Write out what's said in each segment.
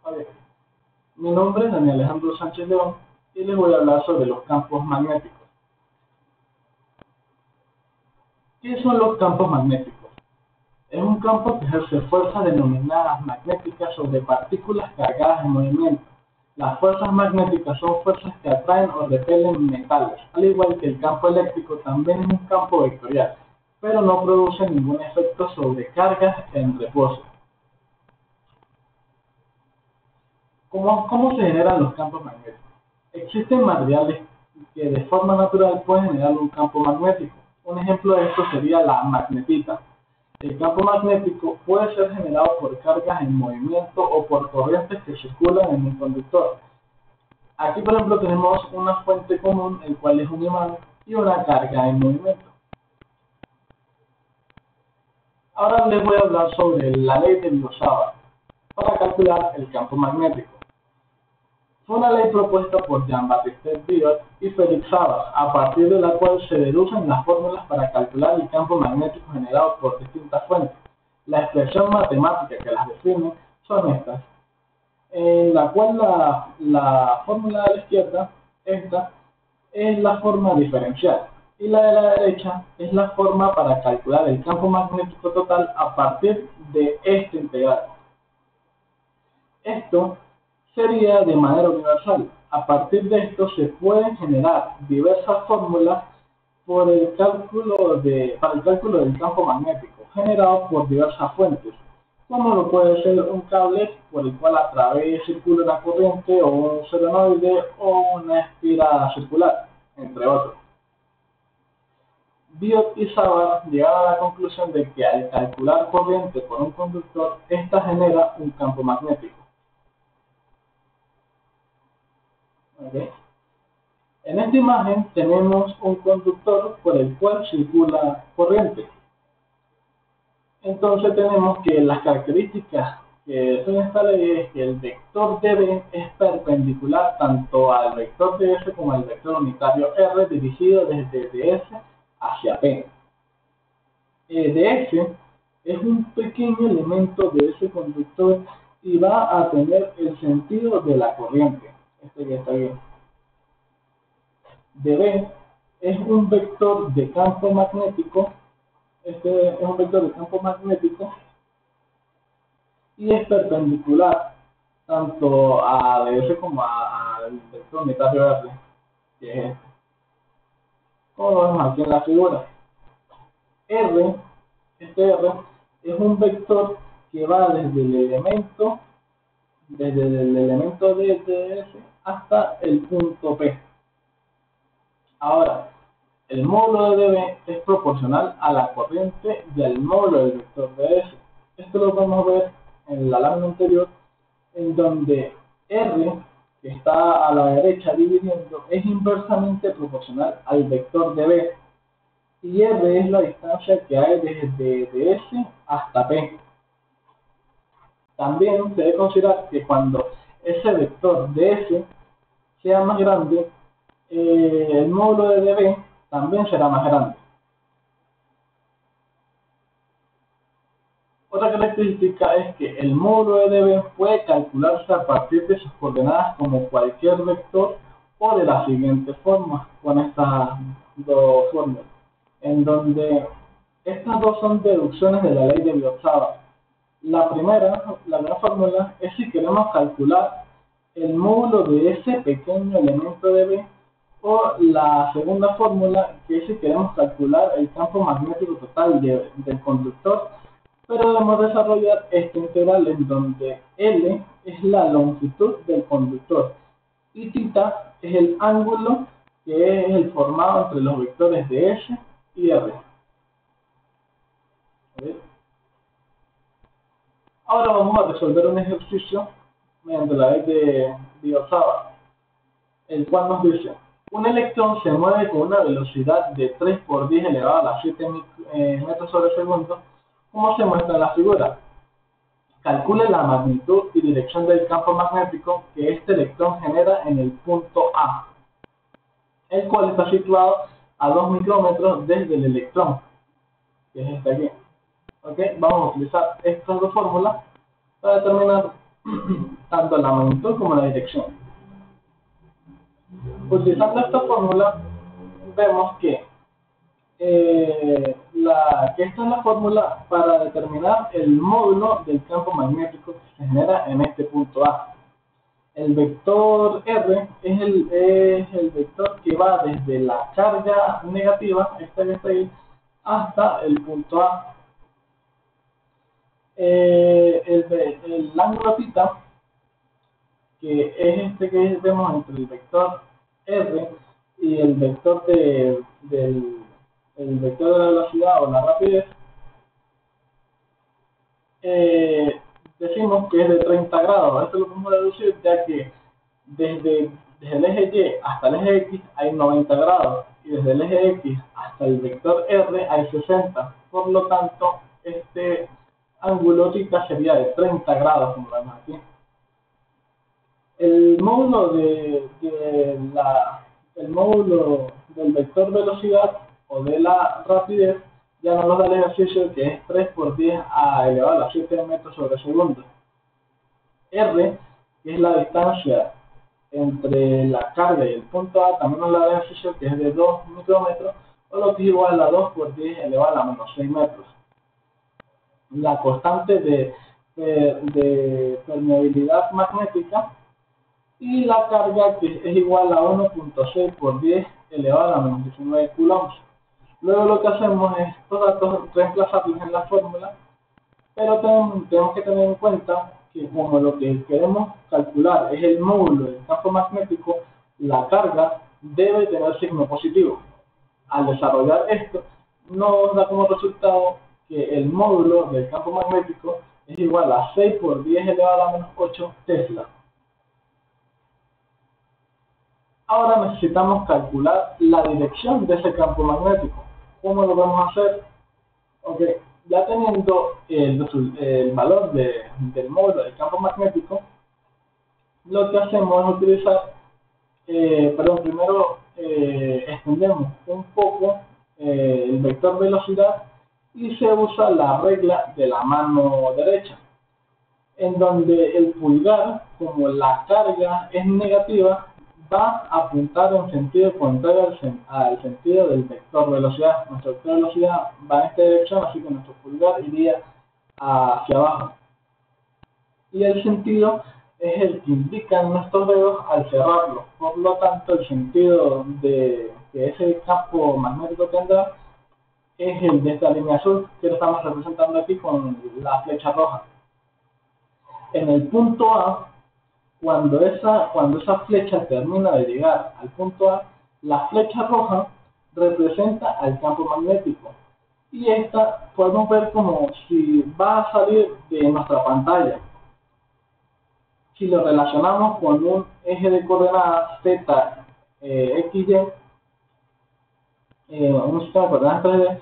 Ok. Mi nombre es Daniel Alejandro Sánchez León y les voy a hablar sobre los campos magnéticos. ¿Qué son los campos magnéticos? Es un campo que ejerce fuerzas denominadas magnéticas sobre partículas cargadas en movimiento. Las fuerzas magnéticas son fuerzas que atraen o repelen metales, al igual que el campo eléctrico también es un campo vectorial, pero no produce ningún efecto sobre cargas en reposo. ¿Cómo se generan los campos magnéticos? Existen materiales que de forma natural pueden generar un campo magnético. Un ejemplo de esto sería la magnetita. El campo magnético puede ser generado por cargas en movimiento o por corrientes que circulan en un conductor. Aquí, por ejemplo, tenemos una fuente común, el cual es un imán, y una carga en movimiento. Ahora les voy a hablar sobre la ley de Biot-Savart para calcular el campo magnético. Fue una ley propuesta por Jean-Baptiste Biot y Félix Savart, a partir de la cual se deducen las fórmulas para calcular el campo magnético generado por distintas fuentes. La expresión matemática que las define son estas, en la cual la fórmula de la izquierda, esta, es la forma diferencial, y la de la derecha es la forma para calcular el campo magnético total a partir de este integral. Esto sería de manera universal. A partir de esto se pueden generar diversas fórmulas para el cálculo del campo magnético, generado por diversas fuentes, como lo puede ser un cable por el cual a través circula una corriente, o un solenoide, o una espiral circular, entre otros. Biot y Savart llegaron a la conclusión de que al calcular corriente por un conductor, esta genera un campo magnético. ¿Okay? En esta imagen tenemos un conductor por el cual circula corriente. Entonces tenemos que las características que son esta ley es que el vector dB es perpendicular tanto al vector ds como al vector unitario r dirigido desde ds hacia p. ds es un pequeño elemento de ese conductor y va a tener el sentido de la corriente. Este que está bien. dB es un vector de campo magnético, y es perpendicular tanto a ds como al vector unitario r, que es este, como lo vemos aquí en la figura. R, este R, es un vector que va desde el elemento de ds hasta el punto P. Ahora, el módulo de dB es proporcional a la corriente y al módulo del vector ds. Esto lo podemos ver en la lámina anterior, en donde R, que está a la derecha dividiendo, es inversamente proporcional al vector dB, y R es la distancia que hay desde ds hasta P. También se debe considerar que cuando ese vector ds sea más grande, el módulo de dB también será más grande. Otra característica es que el módulo de dB puede calcularse a partir de sus coordenadas como cualquier vector, o de la siguiente forma, con estas dos fórmulas, en donde estas dos son deducciones de la ley de Biot-Savart. La primera fórmula es si queremos calcular el módulo de ese pequeño elemento dB, o la segunda fórmula, que es si queremos calcular el campo magnético total del conductor, pero debemos desarrollar este integral en donde L es la longitud del conductor y θ es el ángulo que es el formado entre los vectores de S y R. Ahora vamos a resolver un ejercicio mediante la ley de Biot-Savart, el cual nos dice: un electrón se mueve con una velocidad de 3 por 10 elevado a la 7 metros sobre segundo, como se muestra en la figura. Calcule la magnitud y dirección del campo magnético que este electrón genera en el punto A, el cual está situado a 2 micrómetros desde el electrón, que es este aquí. ¿Okay? Vamos a utilizar estas dos fórmulas para determinar tanto la magnitud como la dirección. Utilizando esta fórmula, vemos que esta es la fórmula para determinar el módulo del campo magnético que se genera en este punto A. El vector R es el vector que va desde la carga negativa, esta que está ahí, hasta el punto A. El ángulo θ, que es este que vemos entre el vector R y el vector el vector de la velocidad o la rapidez, decimos que es de 30 grados. Esto lo podemos deducir ya que desde el eje Y hasta el eje X hay 90 grados y desde el eje X hasta el vector R hay 60. Por lo tanto, este ángulo θ sería de 30 grados, como lo vemos aquí. El módulo el módulo del vector velocidad o de la rapidez ya nos lo da el ejercicio, que es 3 por 10 elevado a 7 metros sobre segundo. R, que es la distancia entre la carga y el punto A, también nos da el ejercicio, que es de 2 micrómetros, o lo que es igual a 2 por 10 elevado a menos 6 metros. La constante de permeabilidad magnética y la carga, que es igual a 1.6 por 10 elevado a menos 19 coulombs. Luego lo que hacemos es estos datos reemplazarlos en la fórmula, pero tenemos que tener en cuenta que como lo que queremos calcular es el módulo del campo magnético, la carga debe tener signo positivo. Al desarrollar esto, nos da como resultado que el módulo del campo magnético es igual a 6 por 10 elevado a menos 8 Tesla. Ahora necesitamos calcular la dirección de ese campo magnético. ¿Cómo lo vamos a hacer? Ok, ya teniendo el valor del módulo del campo magnético, lo que hacemos es utilizar, primero extendemos un poco el vector velocidad y se usa la regla de la mano derecha, en donde el pulgar, como la carga es negativa, va a apuntar en sentido contrario al sentido del vector velocidad. Nuestro vector velocidad va en esta dirección, así que nuestro pulgar iría hacia abajo. Y el sentido es el que indican nuestros dedos al cerrarlo. Por lo tanto, el sentido de que ese campo magnético tendrá es el de esta línea azul, que lo estamos representando aquí con la flecha roja. En el punto A, cuando esa flecha termina de llegar al punto A, la flecha roja representa al campo magnético. Y esta podemos ver como si va a salir de nuestra pantalla. Si lo relacionamos con un eje de coordenadas Z, X, Y, un sistema de coordenadas 3D,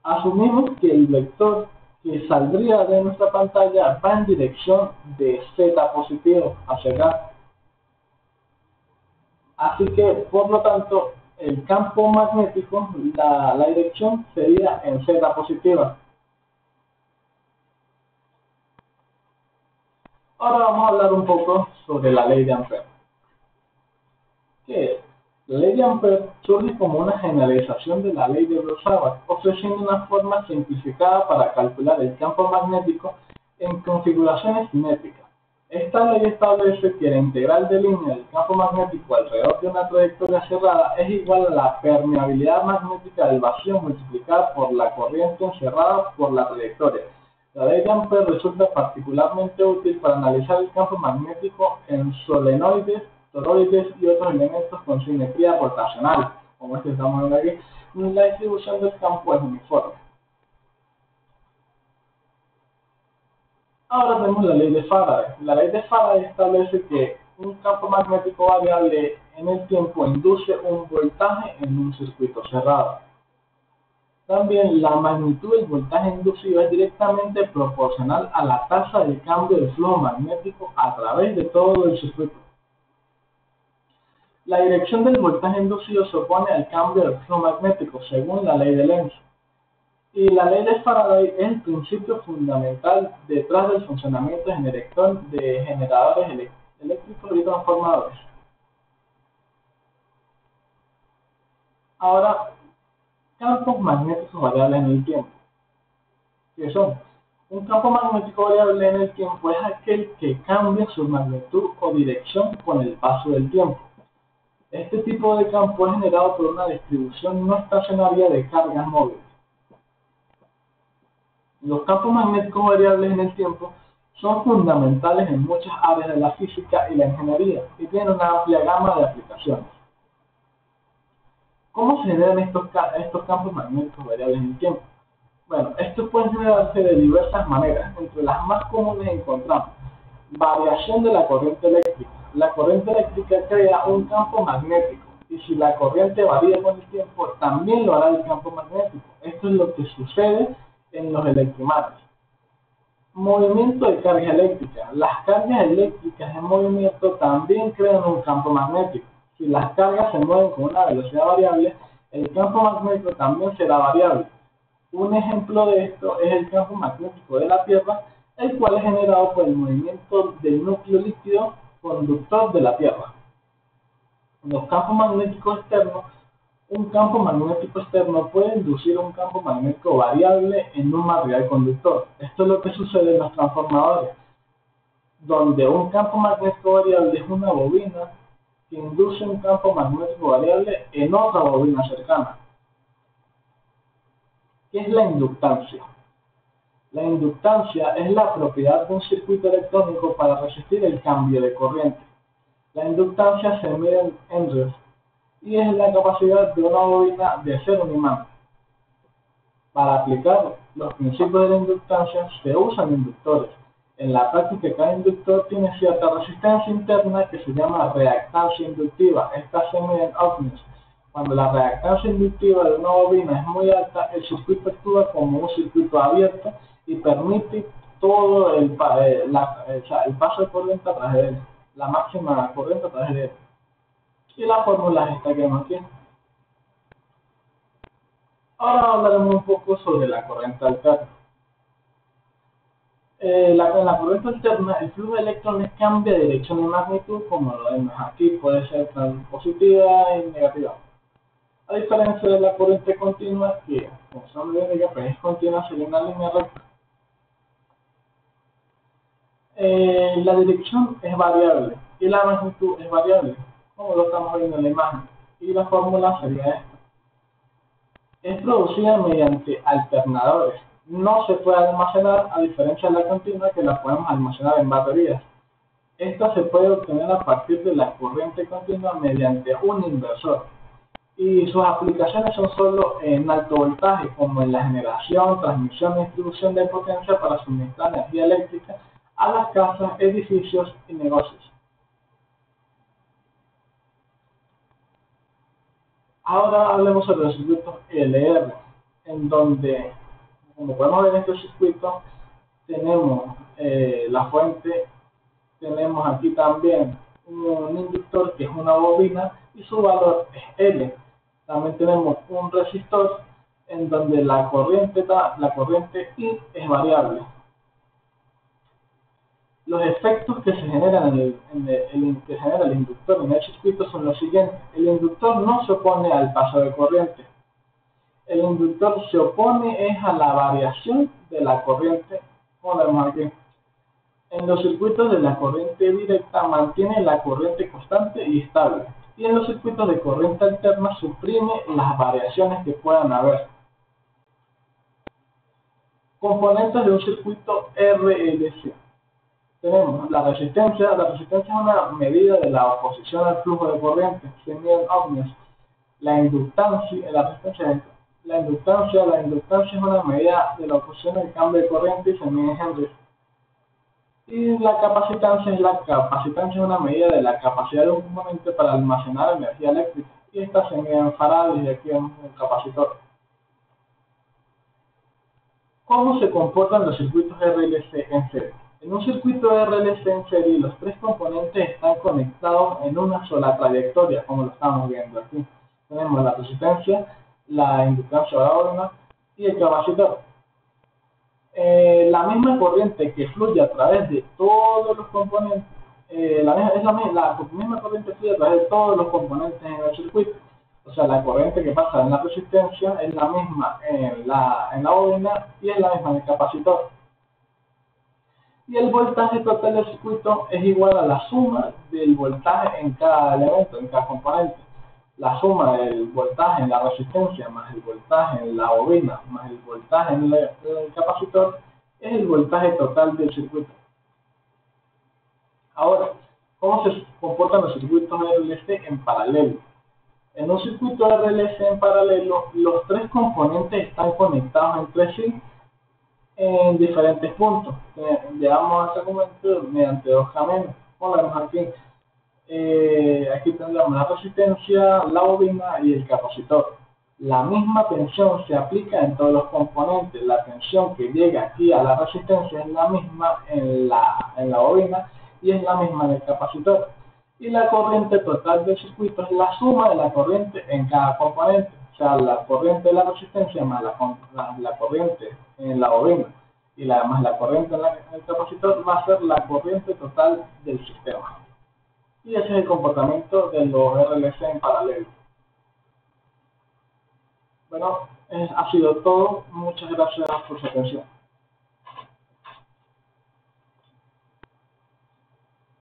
asumimos que el vector que saldría de nuestra pantalla va en dirección de Z positivo hacia acá. Así que, por lo tanto, el campo magnético, la dirección sería en Z positiva. Ahora vamos a hablar un poco sobre la ley de Ampère. ¿Qué es? La ley de Ampère surge como una generalización de la ley de Rorschach, ofreciendo una forma simplificada para calcular el campo magnético en configuraciones simétricas. Esta ley establece que la integral de línea del campo magnético alrededor de una trayectoria cerrada es igual a la permeabilidad magnética del vacío multiplicada por la corriente encerrada por la trayectoria. La ley de Ampère resulta particularmente útil para analizar el campo magnético en solenoides, toroides y otros elementos con simetría rotacional, como este que estamos viendo aquí. La distribución del campo es uniforme. Ahora tenemos la ley de Faraday. La ley de Faraday establece que un campo magnético variable en el tiempo induce un voltaje en un circuito cerrado. También la magnitud del voltaje inducido es directamente proporcional a la tasa de cambio del flujo magnético a través de todo el circuito. La dirección del voltaje inducido se opone al cambio del flujo magnético según la ley de Lenz. Y la ley de Faraday es el principio fundamental detrás del funcionamiento de generadores eléctricos y transformadores. Ahora, campos magnéticos variables en el tiempo. ¿Qué son? Un campo magnético variable en el tiempo es aquel que cambia su magnitud o dirección con el paso del tiempo. Este tipo de campo es generado por una distribución no estacionaria de cargas móviles. Los campos magnéticos variables en el tiempo son fundamentales en muchas áreas de la física y la ingeniería y tienen una amplia gama de aplicaciones. ¿Cómo se generan estos campos magnéticos variables en el tiempo? Bueno, estos pueden generarse de diversas maneras. Entre las más comunes encontramos variación de la corriente eléctrica. La corriente eléctrica crea un campo magnético y si la corriente varía con el tiempo, también lo hará el campo magnético. Esto es lo que sucede en los electroimanes. Movimiento de carga eléctrica. Las cargas eléctricas en movimiento también crean un campo magnético. Si las cargas se mueven con una velocidad variable, el campo magnético también será variable. Un ejemplo de esto es el campo magnético de la Tierra, el cual es generado por el movimiento del núcleo líquido conductor de la Tierra. En los campos magnéticos externos, un campo magnético externo puede inducir un campo magnético variable en un material conductor. Esto es lo que sucede en los transformadores, donde un campo magnético variable es una bobina que induce un campo magnético variable en otra bobina cercana. ¿Qué es la inductancia? La inductancia es la propiedad de un circuito electrónico para resistir el cambio de corriente. La inductancia se mide en henries y es la capacidad de una bobina de ser un imán. Para aplicar los principios de la inductancia se usan inductores. En la práctica, cada inductor tiene cierta resistencia interna que se llama reactancia inductiva. Esta se mide en ohms. Cuando la reactancia inductiva de una bobina es muy alta, el circuito actúa como un circuito abierto y permite todo el paso de corriente a través de él, la máxima corriente a través de él. Y la fórmula es esta que vemos aquí. Ahora hablaremos un poco sobre la corriente alterna. En la corriente alterna, el flujo de electrones cambia de dirección y magnitud, como lo vemos aquí, puede ser tan positiva y negativa. A diferencia de la corriente continua, que como su nombre indica, pues es continua, sería una línea recta. La dirección es variable y la magnitud es variable, como lo estamos viendo en la imagen. Y la fórmula sería esta. Es producida mediante alternadores. No se puede almacenar, a diferencia de la continua, que la podemos almacenar en baterías. Esta se puede obtener a partir de la corriente continua mediante un inversor. Y sus aplicaciones son solo en alto voltaje, como en la generación, transmisión y distribución de potencia para suministrar energía eléctrica a las casas, edificios y negocios. Ahora hablemos sobre los circuitos LR, en donde, como podemos ver en estos circuitos, tenemos la fuente, tenemos aquí también un inductor que es una bobina y su valor es L. También tenemos un resistor en donde la corriente I es variable. Los efectos que se generan que genera el inductor en el circuito son los siguientes. El inductor no se opone al paso de corriente. El inductor se opone a la variación de la corriente, como vemos aquí. En los circuitos de la corriente directa mantiene la corriente constante y estable. Y en los circuitos de corriente alterna suprime las variaciones que puedan haber. Componentes de un circuito RLC. Tenemos la resistencia es una medida de la oposición al flujo de corriente, se mide en ohms. La inductancia es una medida de la oposición al cambio de corriente y se mide en henries. Y la capacitancia es una medida de la capacidad de un componente para almacenar energía eléctrica, y esta se mide en farads y aquí en un capacitor. ¿Cómo se comportan los circuitos RLC en serie? En un circuito RLC en serie, los tres componentes están conectados en una sola trayectoria, como lo estamos viendo aquí. Tenemos la resistencia, la inductancia de la bobina y el capacitor. La misma corriente que fluye a través de todos los componentes, la misma corriente fluye a través de todos los componentes en el circuito. O sea, la corriente que pasa en la resistencia es la misma en la bobina y es la misma en el capacitor. Y el voltaje total del circuito es igual a la suma del voltaje en cada elemento, en cada componente. La suma del voltaje en la resistencia más el voltaje en la bobina más el voltaje en el capacitor es el voltaje total del circuito. Ahora, ¿cómo se comportan los circuitos RLC en paralelo? En un circuito RLC en paralelo, los tres componentes están conectados entre sí en diferentes puntos. Llevamos a ese momento mediante dos caminos. Ponemos aquí. Aquí tendríamos la resistencia, la bobina y el capacitor. La misma tensión se aplica en todos los componentes. La tensión que llega aquí a la resistencia es la misma en la bobina y es la misma en el capacitor. Y la corriente total del circuito es la suma de la corriente en cada componente. O sea, la corriente de la resistencia más la corriente en la bobina y más la corriente en el capacitor va a ser la corriente total del sistema. Y ese es el comportamiento de los RLC en paralelo. Bueno, ha sido todo. Muchas gracias por su atención.